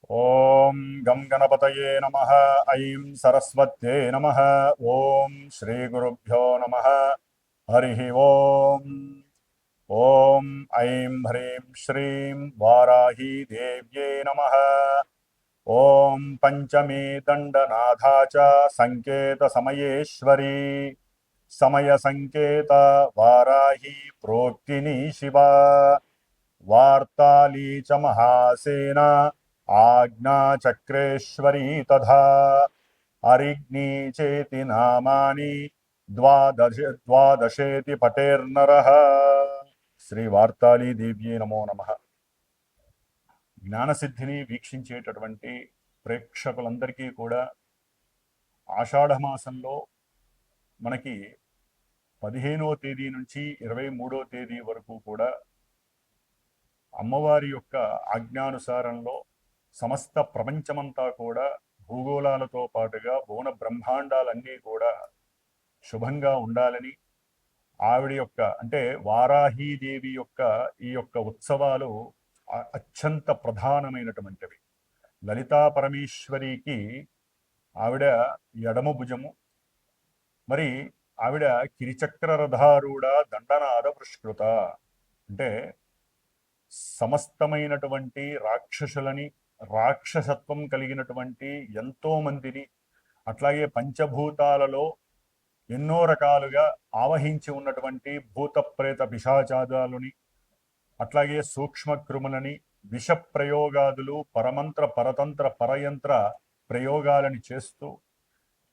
ఓం గం గణపతయే నమః. ఐం సరస్వత్యై నమః. ఓం శ్రీ గురుభ్యో నమః. హరి ఓం. ఓం ఐం హ్రీం శ్రీం వారాహీ దేవ్యై నమః. ఓం పంచమీ దండనాథా చ సంకేత సమయేశ్వరీ సమయ సంకేత వారాహి ప్రోక్తిని శివ వార్తాళీ చ మహాసేన ఆజ్ఞా చక్రేశ్వరీ తథా అరిగ్ని చేతి నామాని ద్వాదశేతి పటేర్నరః. శ్రీ వార్తాళీ దేవ్యే నమో నమః. జ్ఞానసిద్ధిని వీక్షించేటటువంటి ప్రేక్షకులందరికీ కూడా ఆషాఢమాసంలో మనకి 15వ తేదీ నుంచి 23వ తేదీ వరకు కూడా అమ్మవారి యొక్క ఆజ్ఞానుసారంలో సమస్త ప్రపంచమంతా కూడా భూగోళాలతో పాటుగా భువన బ్రహ్మాండాలన్నీ కూడా శుభంగా ఉండాలని ఆవిడ యొక్క అంటే వారాహీదేవి యొక్క ఈ యొక్క ఉత్సవాలు అత్యంత ప్రధానమైనటువంటివి. లలితా పరమేశ్వరికి ఆవిడ ఎడమ భుజము, మరి ఆవిడ కిరిచక్ర రథారూఢ దండనాద పుష్కృత అంటే సమస్తమైనటువంటి రాక్షసులని, రాక్షసత్వం కలిగినటువంటి ఎంతో మందిని, అట్లాగే పంచభూతాలలో ఎన్నో రకాలుగా ఆవహించి ఉన్నటువంటి భూత ప్రేత పిశాచాదాలని, అట్లాగే సూక్ష్మక్రిములని, విష ప్రయోగాదులు, పరమంత్ర పరతంత్ర పరయంత్ర ప్రయోగాలని చేస్తూ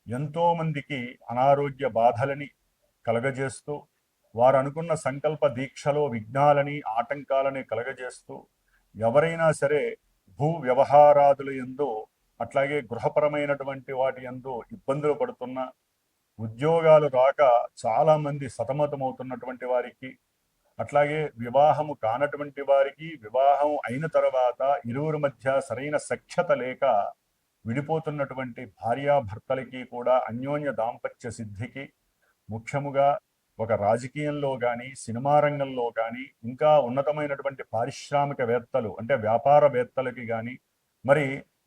ఎంతోమందికి అనారోగ్య బాధలని కలగజేస్తూ వారు అనుకున్న సంకల్ప దీక్షలో విఘ్నాలని ఆటంకాలని కలగజేస్తూ ఎవరైనా సరే భూ వ్యవహారాదుల యందు అట్లాగే గృహపరమైనటువంటి వాటి యందు ఇబ్బందులు పడుతున్న, ఉద్యోగాలు రాక చాలామంది సతమతమవుతున్నటువంటి వారికి, అట్లాగే వివాహము కానటువంటి వారికి వివాహం అయిన తర్వాత ఇరువురి మధ్య సరైన సఖ్యత లేక విడిపోతున్నటువంటి భార్యాభర్తలకి కూడా అన్యోన్య దాంపత్య సిద్ధికి, ముఖ్యముగా ఒక రాజకీయంలో కానీ సినిమా రంగంలో కానీ ఇంకా ఉన్నతమైనటువంటి పారిశ్రామికవేత్తలు అంటే వ్యాపారవేత్తలకి కానీ మరి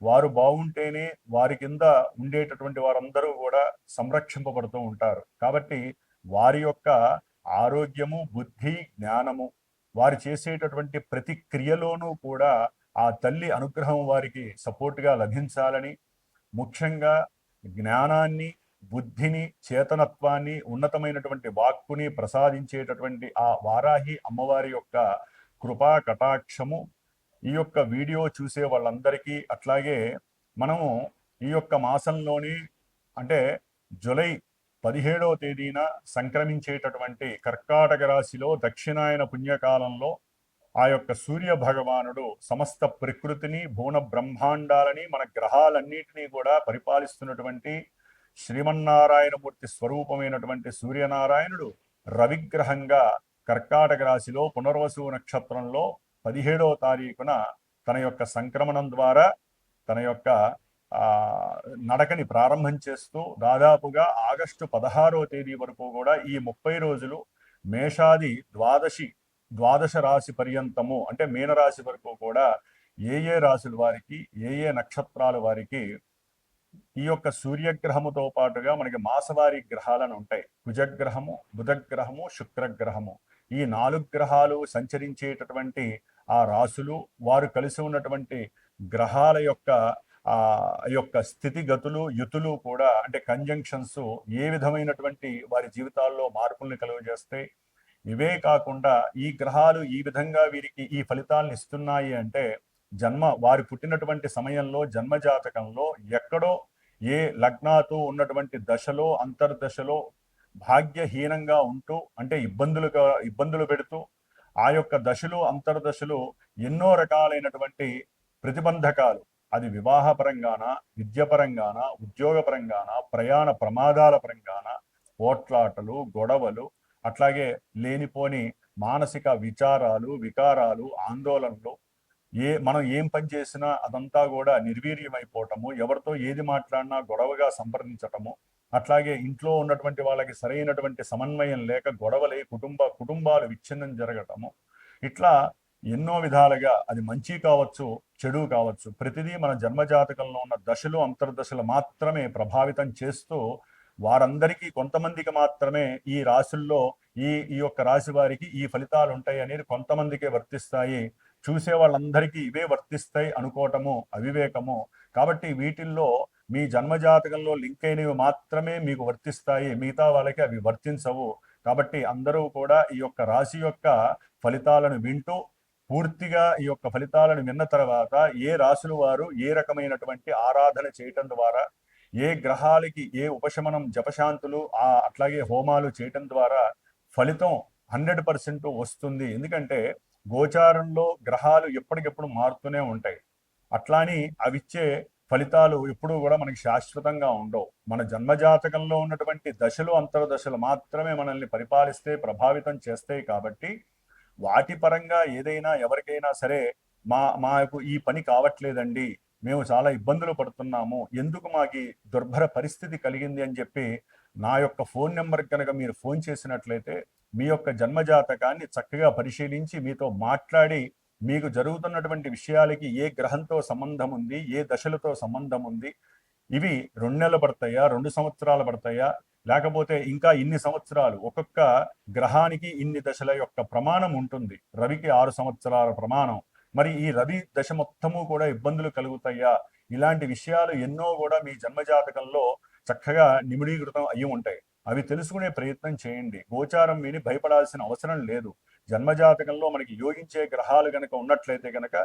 వారు బాగుంటేనే వారి కింద ఉండేటటువంటి వారందరూ కూడా సంరక్షింపబడుతూ ఉంటారు. కాబట్టి వారి యొక్క ఆరోగ్యము, బుద్ధి, జ్ఞానము, వారు చేసేటటువంటి ప్రతి క్రియలోనూ కూడా ఆ తల్లి అనుగ్రహం వారికి సపోర్ట్గా లభించాలని, ముఖ్యంగా జ్ఞానాన్ని, బుద్ధిని, చేతనత్వాన్ని, ఉన్నతమైనటువంటి వాక్కుని ప్రసాదించేటటువంటి ఆ వారాహి అమ్మవారి యొక్క కృపా కటాక్షము ఈ యొక్క వీడియో చూసే వాళ్ళందరికీ, అట్లాగే మనము ఈ యొక్క మాసంలోని అంటే జూలై 17వ తేదీన సంక్రమించేటటువంటి కర్కాటక రాశిలో దక్షిణాయన పుణ్యకాలంలో ఆ యొక్క సూర్య భగవానుడు సమస్త ప్రకృతిని, భువన బ్రహ్మాండాలని, మన గ్రహాలన్నిటినీ కూడా పరిపాలిస్తున్నటువంటి శ్రీమన్నారాయణమూర్తి స్వరూపమైనటువంటి సూర్యనారాయణుడు రవిగ్రహంగా కర్కాటక రాశిలో పునర్వసు నక్షత్రంలో 17వ తారీఖున తన యొక్క సంక్రమణం ద్వారా తన యొక్క నడకని ప్రారంభం చేస్తూ దాదాపుగా ఆగస్టు 16వ తేదీ వరకు కూడా ఈ 30 రోజులు మేషాది ద్వాదశ రాశి పర్యంతము అంటే మీనరాశి వరకు కూడా ఏ రాశుల వారికి, ఏ నక్షత్రాల వారికి ఈ యొక్క సూర్యగ్రహముతో పాటుగా మనకి మాసవారి గ్రహాలను ఉంటాయి. కుజగ్రహము, బుధగ్రహము, శుక్రగ్రహము, ఈ 4 గ్రహాలు సంచరించేటటువంటి ఆ రాశులు, వారు కలిసి ఉన్నటువంటి గ్రహాల యొక్క స్థితిగతులు, యుతులు కూడా అంటే కంజంక్షన్స్ ఏ విధమైనటువంటి వారి జీవితాల్లో మార్పుల్ని కలుగజేస్తాయి. ఇవే కాకుండా ఈ గ్రహాలు ఈ విధంగా వీరికి ఈ ఫలితాలను ఇస్తున్నాయి అంటే వారి పుట్టినటువంటి సమయంలో జన్మజాతకంలో ఎక్కడో ఏ లగ్నాతో ఉన్నటువంటి అంతర్దశలో భాగ్యహీనంగా ఉంటూ అంటే ఇబ్బందులు పెడుతూ ఆ యొక్క దశలు అంతర్దశలు ఎన్నో రకాలైనటువంటి ప్రతిబంధకాలు, అది వివాహపరంగాన, విద్యపరంగాన, ఉద్యోగపరంగాన, ప్రయాణ ప్రమాదాల పరంగాన, పోట్లాటలు, గొడవలు, అట్లాగే లేనిపోని మానసిక విచారాలు, వికారాలు, ఆందోళనలు, మనం ఏం పని చేసినా అదంతా కూడా నిర్వీర్యమైపోవటము, ఎవరితో ఏది మాట్లాడినా గొడవగా సంప్రదించటము, అట్లాగే ఇంట్లో ఉన్నటువంటి వాళ్ళకి సరైనటువంటి సమన్వయం లేక గొడవలై కుటుంబాలు విచ్ఛిన్నం జరగటము, ఇట్లా ఎన్నో విధాలుగా అది మంచి కావచ్చు, చెడు కావచ్చు, ప్రతిదీ మన జన్మజాతకంలో ఉన్న దశలు అంతర్దశలు మాత్రమే ప్రభావితం చేస్తూ వారందరికీ కొంతమందికి మాత్రమే ఈ రాశుల్లో ఈ ఈ యొక్క రాశి వారికి ఈ ఫలితాలు ఉంటాయి అనేది కొంతమందికే వర్తిస్తాయి. చూసే వాళ్ళందరికీ ఇవే వర్తిస్తాయి అనుకోవటము అవివేకము. కాబట్టి వీటిల్లో మీ జన్మజాతకంలో లింక్ అయినవి మాత్రమే మీకు వర్తిస్తాయి, మిగతా వాళ్ళకి అవి వర్తించవు. కాబట్టి అందరూ కూడా ఈ యొక్క రాశి యొక్క ఫలితాలను వింటూ పూర్తిగా ఈ యొక్క ఫలితాలను విన్న తర్వాత ఏ రాశుల వారు ఏ రకమైనటువంటి ఆరాధన చేయటం ద్వారా, ఏ గ్రహాలకి ఏ ఉపశమనం జపశాంతులు అట్లాగే హోమాలు చేయటం ద్వారా ఫలితం 100% వస్తుంది. ఎందుకంటే గోచారంలో గ్రహాలు ఎప్పటికెప్పుడు మారుతూనే ఉంటాయి. అట్లాని అవిచ్చే ఫలితాలు ఎప్పుడూ కూడా మనకి శాశ్వతంగా ఉండవు. మన జన్మజాతకంలో ఉన్నటువంటి దశలు అంతర్దశలు మాత్రమే మనల్ని పరిపాలిస్తే ప్రభావితం చేస్తాయి. కాబట్టి వాటి పరంగా ఏదైనా ఎవరికైనా సరే మాకు ఈ పని కావట్లేదండి, మేము చాలా ఇబ్బందులు పడుతున్నాము, ఎందుకు మాకు దుర్భర పరిస్థితి కలిగింది అని చెప్పి నా యొక్క ఫోన్ నెంబర్ కనుక మీరు ఫోన్ చేసినట్లయితే మీ యొక్క జన్మజాతకాన్ని చక్కగా పరిశీలించి మీతో మాట్లాడి మీకు జరుగుతున్నటువంటి విషయాలకి ఏ గ్రహంతో సంబంధం ఉంది, ఏ దశలతో సంబంధం ఉంది, ఇవి 2 నెలలు పడతాయా, 2 సంవత్సరాలు పడతాయా, లేకపోతే ఇంకా ఇన్ని సంవత్సరాలు, ఒక్కొక్క గ్రహానికి ఇన్ని దశల యొక్క ప్రమాణం ఉంటుంది. రవికి 6 సంవత్సరాల ప్రమాణం. మరి ఈ రవి దశ మొత్తము కూడా ఇబ్బందులు కలుగుతాయా, ఇలాంటి విషయాలు ఎన్నో కూడా మీ జన్మజాతకంలో చక్కగా నిమిడీకృతం అయ్యి ఉంటాయి. అవి తెలుసుకునే ప్రయత్నం చేయండి. గోచారం విని భయపడాల్సిన అవసరం లేదు. జన్మజాతకంలో మనకి యోగించే గ్రహాలు గనక ఉన్నట్లయితే గనక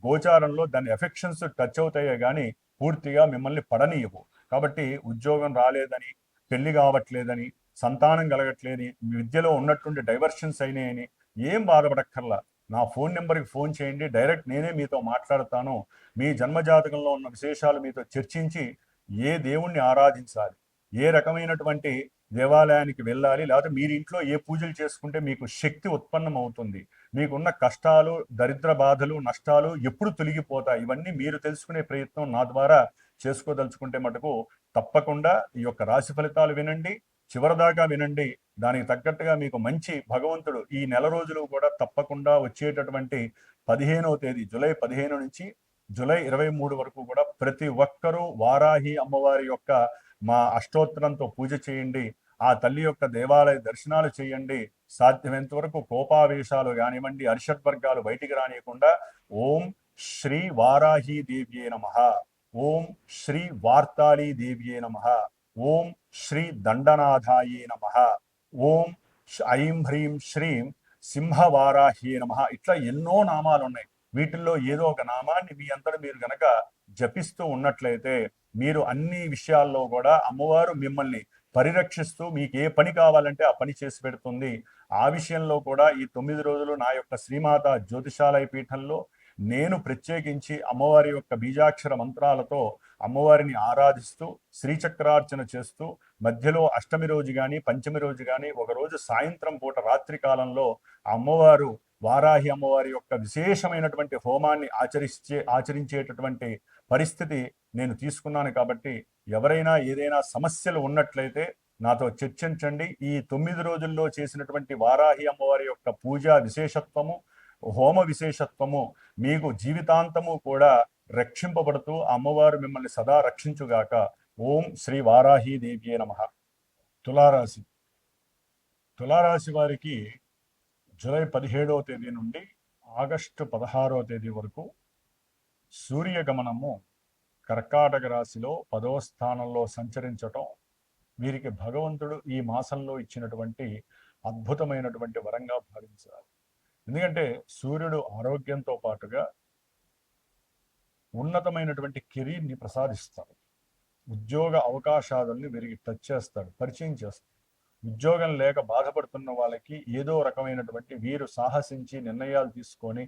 గోచారంలో దాని ఎఫెక్షన్స్ టచ్ అవుతాయే కానీ పూర్తిగా మిమ్మల్ని పడనీయవు. కాబట్టి ఉద్యోగం రాలేదని, పెళ్లి కావట్లేదని, సంతానం కలగట్లేని, విద్యలో ఉన్నటువంటి డైవర్షన్స్ అయినాయని ఏం బాధపడక్కర్లా. నా ఫోన్ నెంబర్కి ఫోన్ చేయండి, డైరెక్ట్ నేనే మీతో మాట్లాడతాను. మీ జన్మజాతకంలో ఉన్న విశేషాలు మీతో చర్చించి ఏ దేవుణ్ణి ఆరాధించాలి, ఏ రకమైనటువంటి దేవాలయానికి వెళ్ళాలి, లేకపోతే మీరు ఇంట్లో ఏ పూజలు చేసుకుంటే మీకు శక్తి ఉత్పన్నం అవుతుంది, మీకున్న కష్టాలు, దరిద్ర బాధలు, నష్టాలు ఎప్పుడు తొలగిపోతాయి, ఇవన్నీ మీరు తెలుసుకునే ప్రయత్నం నా ద్వారా చేసుకోదలుచుకుంటే మటుకు తప్పకుండా ఈ యొక్క రాశి ఫలితాలు వినండి, చివరిదాకా వినండి. దానికి తగ్గట్టుగా మీకు మంచి భగవంతుడు ఈ నెల రోజులు కూడా తప్పకుండా వచ్చేటటువంటి 15వ తేదీ జూలై 15 నుంచి జూలై 23 వరకు కూడా ప్రతి ఒక్కరూ వారాహి అమ్మవారి యొక్క మా అష్టోత్తరంతో పూజ చేయండి. ఆ తల్లి యొక్క దేవాలయ దర్శనాలు చేయండి. సాధ్యమైనంత వరకు కోపావేశాలు కానివ్వండి, అరిషడ్వర్గాలు బయటికి రానియకుండా ఓం శ్రీ వారాహి దేవ్యే నమః, ఓం శ్రీ వార్తాళీ దేవ్యే నమః, ఓం శ్రీ దండనాథాయే నమః, ఓం ఐం హ్రీం శ్రీం సింహవారాహ్యే నమః. ఇట్లా ఎన్నో నామాలు ఉన్నాయి. వీటిల్లో ఏదో ఒక నామాన్ని మీ అంతటా మీరు గనక జపిస్తూ ఉన్నట్లయితే మీరు అన్ని విషయాల్లో కూడా అమ్మవారు మిమ్మల్ని పరిరక్షిస్తూ మీకు ఏ పని కావాలంటే ఆ పని చేసి పెడుతుంది. ఆ విషయంలో కూడా ఈ 9 రోజులు నా యొక్క శ్రీమాత జ్యోతిషాలయ పీఠంలో నేను ప్రత్యేకించి అమ్మవారి యొక్క బీజాక్షర మంత్రాలతో అమ్మవారిని ఆరాధిస్తూ శ్రీచక్రార్చన చేస్తూ మధ్యలో అష్టమి రోజు కానీ పంచమి రోజు కానీ ఒకరోజు సాయంత్రం పూట రాత్రి కాలంలో అమ్మవారు వారాహి అమ్మవారి యొక్క విశేషమైనటువంటి హోమాన్ని ఆచరించేటటువంటి పరిస్థితి నేను తీసుకున్నాను. కాబట్టి ఎవరైనా ఏదైనా సమస్యలు ఉన్నట్లయితే నాతో చర్చించండి. ఈ 9 రోజుల్లో చేసినటువంటి వారాహి అమ్మవారి యొక్క పూజా విశేషత్వము, హోమ విశేషత్వము మీకు జీవితాంతము కూడా రక్షింపబడుతూ అమ్మవారు మిమ్మల్ని సదా రక్షించుగాక. ఓం శ్రీ వారాహి దేవ్యే నమః. తులారాశి. తులారాశి వారికి జూలై 17వ తేదీ నుండి ఆగస్టు 16వ తేదీ వరకు సూర్యగమనము కర్కాటక రాశిలో 10వ స్థానంలో సంచరించటం వీరికి భగవంతుడు ఈ మాసంలో ఇచ్చినటువంటి అద్భుతమైనటువంటి వరంగా భావించాలి. ఎందుకంటే సూర్యుడు ఆరోగ్యంతో పాటుగా ఉన్నతమైనటువంటి కెరీర్ని ప్రసాదిస్తాడు. ఉద్యోగ అవకాశాలని వీరికి టచ్ చేస్తాడు, పరిచయం చేస్తాడు. ఉద్యోగం లేక బాధపడుతున్న వాళ్ళకి ఏదో రకమైనటువంటి వీరు సాహసించి నిర్ణయాలు తీసుకొని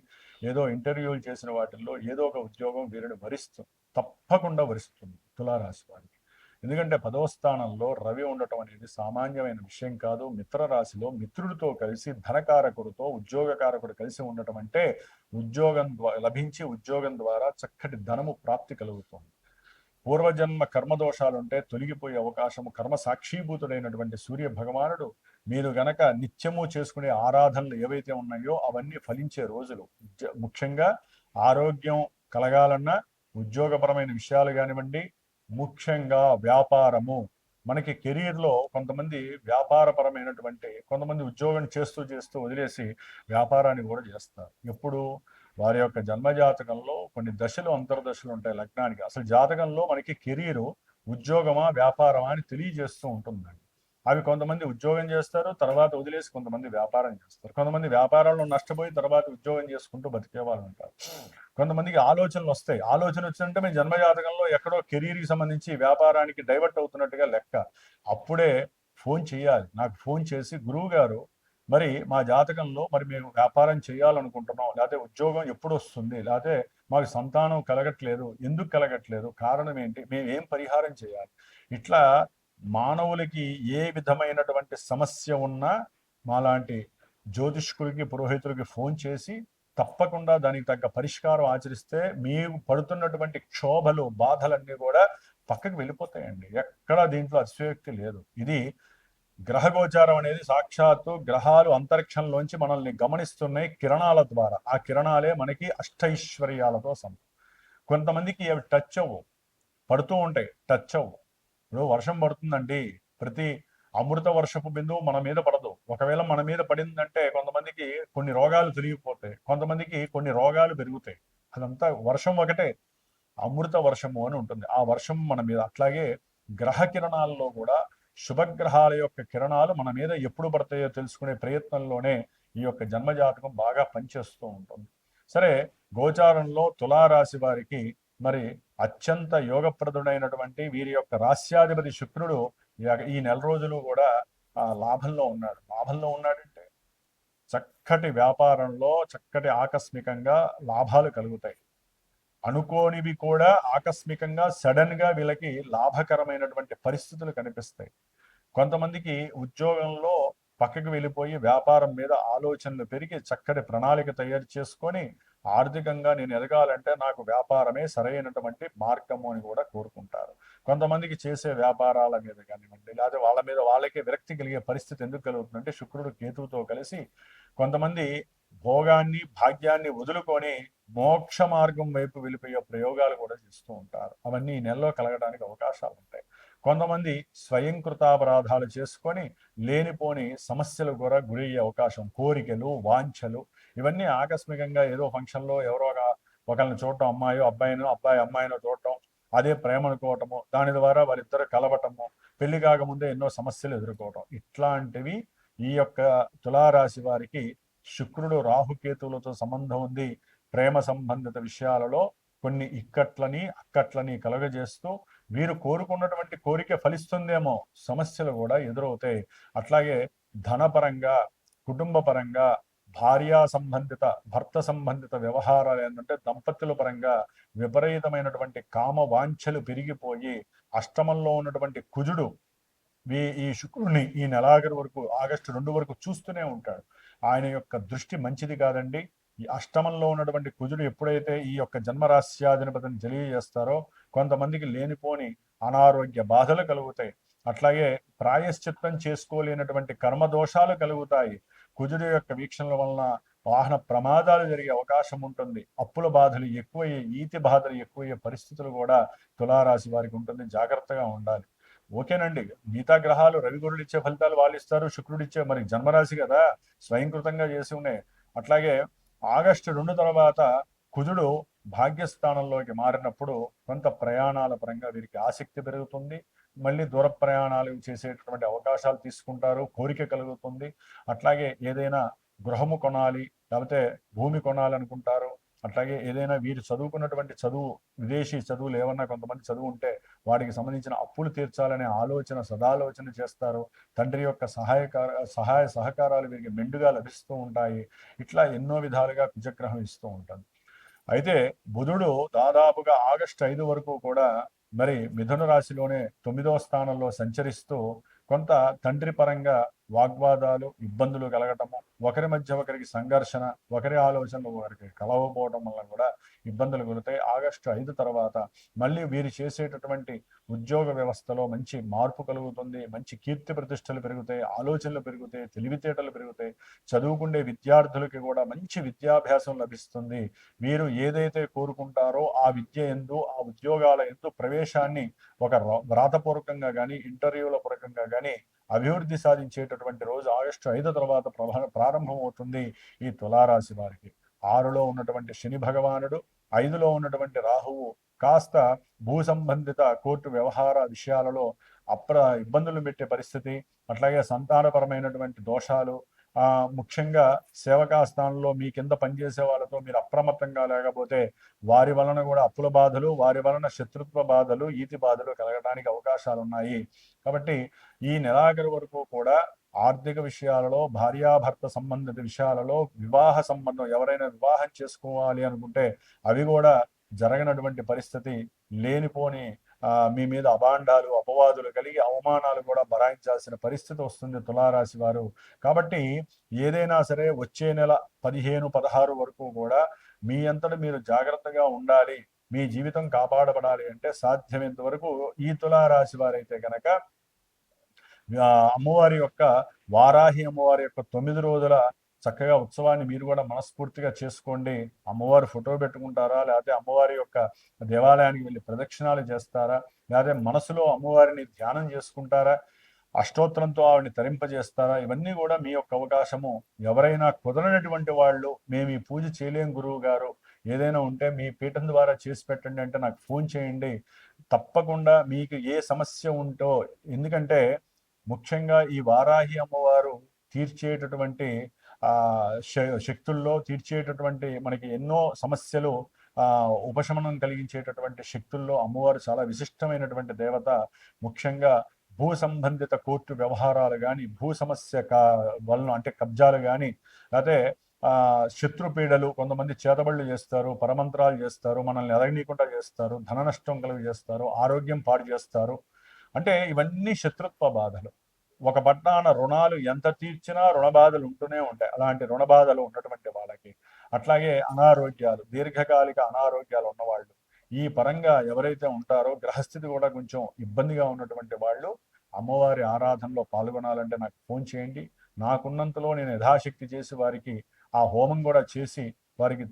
ఏదో ఇంటర్వ్యూలు చేసిన వాటిల్లో ఏదో ఒక ఉద్యోగం వీరిని వరిస్తుంది, తప్పకుండా వరిస్తుంది తులారాశి వారికి. ఎందుకంటే 10వ స్థానంలో రవి ఉండటం అనేది సామాన్యమైన విషయం కాదు. మిత్ర రాశిలో మిత్రుడితో కలిసి ధనకారకుడితో ఉద్యోగకారకుడు కలిసి ఉండటం అంటే ఉద్యోగం లభించి ఉద్యోగం ద్వారా చక్కటి ధనము ప్రాప్తి కలుగుతుంది. పూర్వజన్మ కర్మదోషాలు ఉంటే తొలగిపోయే అవకాశము, కర్మ సాక్షీభూతుడైనటువంటి సూర్య భగవానుడు మీరు గనక నిత్యము చేసుకునే ఆరాధనలు ఏవైతే ఉన్నాయో అవన్నీ ఫలించే రోజులు. ముఖ్యంగా ఆరోగ్యం కలగాలన్నా, ఉద్యోగపరమైన విషయాలు కానివ్వండి, ముఖ్యంగా వ్యాపారము. మనకి కెరీర్లో కొంతమంది వ్యాపారపరమైనటువంటి, కొంతమంది ఉద్యోగం చేస్తూ చేస్తూ వదిలేసి వ్యాపారాన్ని కూడా చేస్తారు. ఎప్పుడు వారి యొక్క జన్మజాతకంలో కొన్ని దశలు, అంతర్దశలు ఉంటాయి లగ్నానికి. అసలు జాతకంలో మనకి కెరీరు ఉద్యోగమా వ్యాపారమా అని తెలియజేస్తూ ఉంటుందండి. అవి కొంతమంది ఉద్యోగం చేస్తారు, తర్వాత వదిలేసి కొంతమంది వ్యాపారం చేస్తారు. కొంతమంది వ్యాపారంలో నష్టపోయి తర్వాత ఉద్యోగం చేసుకుంటూ బతికే వాళ్ళు ఉంటారు. కొంతమందికి ఆలోచనలు వస్తాయి. ఆలోచన వచ్చిందంటే మీ జన్మజాతకంలో ఎక్కడో కెరీర్కి సంబంధించి వ్యాపారానికి డైవర్ట్ అవుతున్నట్టుగా లెక్క. అప్పుడే ఫోన్ చేయాలి. నాకు ఫోన్ చేసి, గురువు గారు మరి మా జాతకంలో మరి మేము వ్యాపారం చేయాలనుకుంటున్నాం, లేకపోతే ఉద్యోగం ఎప్పుడు వస్తుంది, లేకపోతే మాకు సంతానం కలగట్లేదు, ఎందుకు కలగట్లేదు, కారణం ఏంటి, మేము ఏం పరిహారం చేయాలి. ఇట్లా మానవులకి ఏ విధమైనటువంటి సమస్య ఉన్నా మాలాంటి జ్యోతిష్కులకి, పురోహితులకి ఫోన్ చేసి తప్పకుండా దానికి తగ్గ పరిష్కారం ఆచరిస్తే మీరు పడుతున్నటువంటి క్షోభలు, బాధలన్నీ కూడా పక్కకు వెళ్ళిపోతాయండి. ఎక్కడా దీంట్లో అతిశయోక్తి లేదు. ఇది గ్రహగోచారం అనేది సాక్షాత్తు గ్రహాలు అంతరిక్షంలోంచి మనల్ని గమనిస్తున్నాయి కిరణాల ద్వారా. ఆ కిరణాలే మనకి అష్టైశ్వర్యాలతో సమం. కొంతమందికి అవి టచ్ అవ్వు, పడుతూ ఉంటాయి, టచ్ అవ్వు. ఇప్పుడు వర్షం పడుతుందండి, ప్రతి అమృత వర్షపు బిందువు మన మీద పడదు. ఒకవేళ మన మీద పడిందంటే కొంతమందికి కొన్ని రోగాలు తిరిగిపోతాయి, కొంతమందికి కొన్ని రోగాలు పెరుగుతాయి. అదంతా వర్షం ఒకటే, అమృత వర్షము అని ఉంటుంది ఆ వర్షం మన మీద. అట్లాగే గ్రహ కిరణాల్లో కూడా శుభగ్రహాల యొక్క కిరణాలు మన మీద ఎప్పుడు పడతాయో తెలుసుకునే ప్రయత్నంలోనే ఈ యొక్క జన్మజాతకం బాగా పనిచేస్తూ ఉంటుంది. సరే, గోచారంలో తులారాశి వారికి మరి అత్యంత యోగప్రదుడైనటువంటి వీరి యొక్క రాస్యాధిపతి శుక్రుడు ఈ నెల రోజులు కూడా లాభంలో ఉన్నాడు. లాభంలో ఉన్నాడంటే చక్కటి వ్యాపారంలో చక్కటి ఆకస్మికంగా లాభాలు కలుగుతాయి. అనుకోనివి కూడా ఆకస్మికంగా సడన్ గా వీళ్ళకి లాభకరమైనటువంటి పరిస్థితులు కనిపిస్తాయి. కొంతమందికి ఉద్యోగంలో పక్కకు వెళ్ళిపోయి వ్యాపారం మీద ఆలోచనలు పెరిగి చక్కటి ప్రణాళిక తయారు చేసుకొని ఆర్థికంగా నేను ఎదగాలంటే నాకు వ్యాపారమే సరైనటువంటి మార్గము అని కూడా కోరుకుంటారు. కొంతమందికి చేసే వ్యాపారాల మీద కానివ్వండి, లేదా వాళ్ళ మీద వాళ్ళకే విరక్తి కలిగే పరిస్థితి ఎందుకు కలుగుతుందంటే శుక్రుడు కేతువుతో కలిసి కొంతమంది భోగాన్ని, భాగ్యాన్ని వదులుకొని మోక్ష మార్గం వైపు వెళ్ళిపోయే ప్రయోగాలు కూడా చేస్తూ ఉంటారు. అవన్నీ ఈ నెలలో కలగడానికి అవకాశాలు ఉంటాయి. కొంతమంది స్వయం కృతాపరాధాలు చేసుకొని లేనిపోని సమస్యలు కూడా గురయ్యే అవకాశం, కోరికలు, వాంఛలు, ఇవన్నీ ఆకస్మికంగా ఏదో ఫంక్షన్లో ఎవరో ఒకరిని చూడటం, అమ్మాయో అబ్బాయినో, అబ్బాయి అమ్మాయినో చూడటం, అదే ప్రేమ అనుకోవటము, దాని ద్వారా వాళ్ళిద్దరు కలవటము, పెళ్లి కాకముందే ఎన్నో సమస్యలు ఎదుర్కోవటం, ఇట్లాంటివి ఈ యొక్క తులారాశి వారికి శుక్రుడు రాహుకేతువులతో సంబంధం ఉంది. ప్రేమ సంబంధిత విషయాలలో కొన్ని ఇక్కట్లని అక్కట్లని కలగజేస్తూ వీరు కోరుకున్నటువంటి కోరిక ఫలిస్తుందేమో, సమస్యలు కూడా ఎదురవుతాయి. అట్లాగే ధనపరంగా, కుటుంబ పరంగా, భార్యా సంబంధిత, భర్త సంబంధిత వ్యవహారాలు ఏంటంటే దంపతుల పరంగా విపరీతమైనటువంటి కామ వాంఛలు పెరిగిపోయి అష్టమంలో ఉన్నటువంటి కుజుడు ఈ శుక్రుడిని ఈ నెలాఖరు వరకు, ఆగస్టు 2 వరకు చూస్తూనే ఉంటాడు. ఆయన యొక్క దృష్టి మంచిది కాదండి. ఈ అష్టమంలో ఉన్నటువంటి కుజుడు ఎప్పుడైతే ఈ యొక్క జన్మరాశ్యాధిపతిని తెలియజేస్తారో కొంతమందికి లేనిపోని అనారోగ్య బాధలు కలుగుతాయి. అట్లాగే ప్రాయశ్చిత్తం చేసుకోలేనటువంటి కర్మదోషాలు కలుగుతాయి. కుజుడు యొక్క వీక్షణల వలన వాహన ప్రమాదాలు జరిగే అవకాశం ఉంటుంది. అప్పుల బాధలు ఎక్కువయ్యే, ఈతి బాధలు ఎక్కువయ్యే పరిస్థితులు కూడా తులారాశి వారికి ఉంటుంది. జాగ్రత్తగా ఉండాలి. ఓకేనండి, మిగతా గ్రహాలు రవిగురుడు ఇచ్చే ఫలితాలు వాళ్ళు ఇస్తారు, శుక్రుడు ఇచ్చే, మరి జన్మరాశి కదా స్వయంకృతంగా చేసి ఉన్నాయి. అట్లాగే ఆగస్టు 2 తర్వాత కుజుడు భాగ్యస్థానంలోకి మారినప్పుడు కొంత ప్రయాణాల పరంగా వీరికి ఆసక్తి పెరుగుతుంది. మళ్ళీ దూర ప్రయాణాలు చేసేటటువంటి అవకాశాలు తీసుకుంటారు, కోరిక కలుగుతుంది. అట్లాగే ఏదైనా గృహము కొనాలి, లేకపోతే భూమి కొనాలి అనుకుంటారు. అట్లాగే ఏదైనా వీరు చదువుకున్నటువంటి చదువు, విదేశీ చదువులు ఏమన్నా కొంతమంది చదువు ఉంటే వాటికి సంబంధించిన అప్పులు తీర్చాలనే ఆలోచన, సదాలోచన చేస్తారు. తండ్రి యొక్క సహాయ సహకారాలు వీరికి మెండుగా లభిస్తూ ఉంటాయి. ఇట్లా ఎన్నో విధాలుగా కుజగ్రహం ఇస్తూ ఉంటుంది. అయితే బుధుడు దాదాపుగా ఆగస్టు 5 వరకు కూడా మరి మిథున రాశిలోనే 9వ స్థానంలో సంచరిస్తూ కొంత తండ్రి పరంగా వాగ్వాదాలు, ఇబ్బందులు కలగటము, ఒకరి మధ్య ఒకరికి సంఘర్షణ, ఒకరి ఆలోచనలు ఒకరికి కలవకపోవడం వల్ల కూడా ఇబ్బందులు కలుగుతాయి. ఆగస్టు 5 తర్వాత మళ్ళీ వీరు చేసేటటువంటి ఉద్యోగ వ్యవస్థలో మంచి మార్పు కలుగుతుంది, మంచి కీర్తి ప్రతిష్టలు పెరుగుతాయి, ఆలోచనలు పెరుగుతాయి, తెలివితేటలు పెరుగుతాయి. చదువుకునే విద్యార్థులకి కూడా మంచి విద్యాభ్యాసం లభిస్తుంది. మీరు ఏదైతే కోరుకుంటారో ఆ విద్య ఎందు, ఆ ఉద్యోగాల ఎందు ప్రవేశాన్ని ఒక వ్రాతపూర్వకంగా కానీ ఇంటర్వ్యూల పూర్వకంగా కానీ అభివృద్ధి సాధించేటటువంటి రోజు ఆగస్టు 5 తర్వాత ప్రారంభం అవుతుంది ఈ తులారాశి వారికి. 6లో ఉన్నటువంటి శని భగవానుడు, 5లో ఉన్నటువంటి రాహువు కాస్త భూ సంబంధిత కోర్టు వ్యవహార విషయాలలో ఇబ్బందులు పెట్టే పరిస్థితి, అట్లాగే సంతానపరమైనటువంటి దోషాలు, ముఖ్యంగా సేవకా స్థానంలో మీ కింద పనిచేసే వాళ్ళతో మీరు అప్రమత్తంగా లేకపోతే వారి వలన కూడా అప్పుల బాధలు, వారి వలన శత్రుత్వ బాధలు, ఈతి బాధలు కలగడానికి అవకాశాలు ఉన్నాయి. కాబట్టి ఈ నెలాఖరు వరకు కూడా ఆర్థిక విషయాలలో, భార్యాభర్త సంబంధిత విషయాలలో, వివాహ సంబంధం ఎవరైనా వివాహం చేసుకోవాలి అనుకుంటే అవి కూడా జరగనటువంటి పరిస్థితి, లేనిపోని మీ మీద అభాండాలు, అపవాదులు కలిగి అవమానాలు కూడా భరాయించాల్సిన పరిస్థితి వస్తుంది తులారాశి వారు. కాబట్టి ఏదైనా సరే వచ్చే నెల 15, 16 వరకు కూడా మీ అంతట మీరు జాగ్రత్తగా ఉండాలి, మీ జీవితం కాపాడబడాలి అంటే సాధ్యమైనంత వరకు ఈ తులారాశి వారైతే కనుక అమ్మవారి యొక్క వారాహి అమ్మవారి యొక్క 9 రోజుల చక్కగా ఉత్సవాన్ని మీరు కూడా మనస్ఫూర్తిగా చేసుకోండి. అమ్మవారి ఫోటో పెట్టుకుంటారా, లేకపోతే అమ్మవారి యొక్క దేవాలయానికి వెళ్ళి ప్రదక్షిణాలు చేస్తారా, లేకపోతే మనసులో అమ్మవారిని ధ్యానం చేసుకుంటారా, అష్టోత్తరంతో ఆవిడని తరింపజేస్తారా, ఇవన్నీ కూడా మీ యొక్క అవకాశము. ఎవరైనా కుదరనటువంటి వాళ్ళు, మేము ఈ పూజ చేయలేం గురువు గారు, ఏదైనా ఉంటే మీ పీఠం ద్వారా చేసి పెట్టండి అంటే నాకు ఫోన్ చేయండి. తప్పకుండా మీకు ఏ సమస్య ఉంటో, ఎందుకంటే ముఖ్యంగా ఈ వారాహి అమ్మవారు తీర్చేటటువంటి శక్తుల్లో, తీర్చేటటువంటి మనకి ఎన్నో సమస్యలు ఉపశమనం కలిగించేటటువంటి శక్తుల్లో అమ్మవారు చాలా విశిష్టమైనటువంటి దేవత. ముఖ్యంగా భూ సంబంధిత కోర్టు వ్యవహారాలు కానీ, భూ సమస్య వలన అంటే కబ్జాలు కానీ, లేకపోతే శత్రుపీడలు, కొంతమంది చేతబళ్ళు చేస్తారు, పరమంత్రాలు చేస్తారు, మనల్ని ఎదగనీయకుండా చేస్తారు, ధన నష్టం కలుగు చేస్తారు, ఆరోగ్యం పాడు చేస్తారు. అంటే ఇవన్నీ శత్రుత్వ బాధలు. ఒక పట్టాన రుణాలు ఎంత తీర్చినా రుణ బాధలు ఉంటూనే ఉంటాయి. అలాంటి రుణ బాధలు ఉన్నటువంటి వాళ్ళకి, అట్లాగే అనారోగ్యాలు, దీర్ఘకాలిక అనారోగ్యాలు ఉన్నవాళ్ళు, ఈ పరంగా ఎవరైతే ఉంటారో గ్రహస్థితి కూడా కొంచెం ఇబ్బందిగా ఉన్నటువంటి వాళ్ళు అమ్మవారి ఆరాధనలో పాల్గొనాలంటే నాకు ఫోన్ చేయండి. నాకున్నంతలో నేను యథాశక్తి చేసి వారికి ఆ హోమం కూడా చేసి వారికి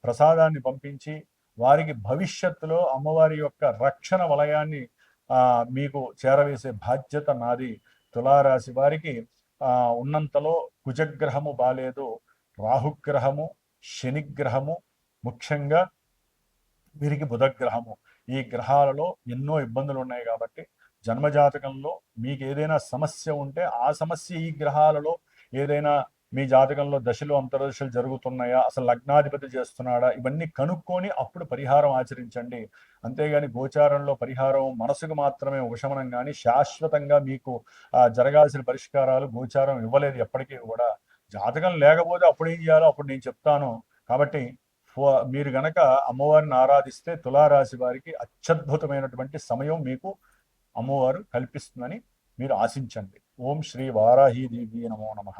ప్రసాదాన్ని పంపించి వారికి భవిష్యత్తులో అమ్మవారి యొక్క రక్షణ వలయాన్ని మీకు చేరవేసే బాధ్యత నాది. తులారాశి వారికి ఉన్నంతలో కుజగ్రహము బాలేదు, రాహుగ్రహము, శనిగ్రహము, ముఖ్యంగా వీరికి బుధగ్రహము, ఈ గ్రహాలలో ఎన్నో ఇబ్బందులు ఉన్నాయి. కాబట్టి జన్మజాతకంలో మీకు ఏదైనా సమస్య ఉంటే ఆ సమస్య ఈ గ్రహాలలో ఏదైనా మీ జాతకంలో దశలు అంతర్దశలు జరుగుతున్నాయా, అసలు లగ్నాధిపతి చేస్తున్నాడా, ఇవన్నీ కనుక్కొని అప్పుడు పరిహారం ఆచరించండి. అంతేగాని గోచారంలో పరిహారం మనసుకు మాత్రమే ఉపశమనం కానీ శాశ్వతంగా మీకు జరగాల్సిన పరిష్కారాలు గోచారం ఇవ్వలేదు ఎప్పటికీ కూడా. జాతకం లేకపోతే అప్పుడు ఏం చేయాలో అప్పుడు నేను చెప్తాను. కాబట్టి మీరు గనక అమ్మవారిని ఆరాధిస్తే తులారాశి వారికి అత్యద్భుతమైనటువంటి సమయం మీకు అమ్మవారు కల్పిస్తుందని మీరు ఆశించండి. ఓం శ్రీ వారాహి దేవి నమో నమః.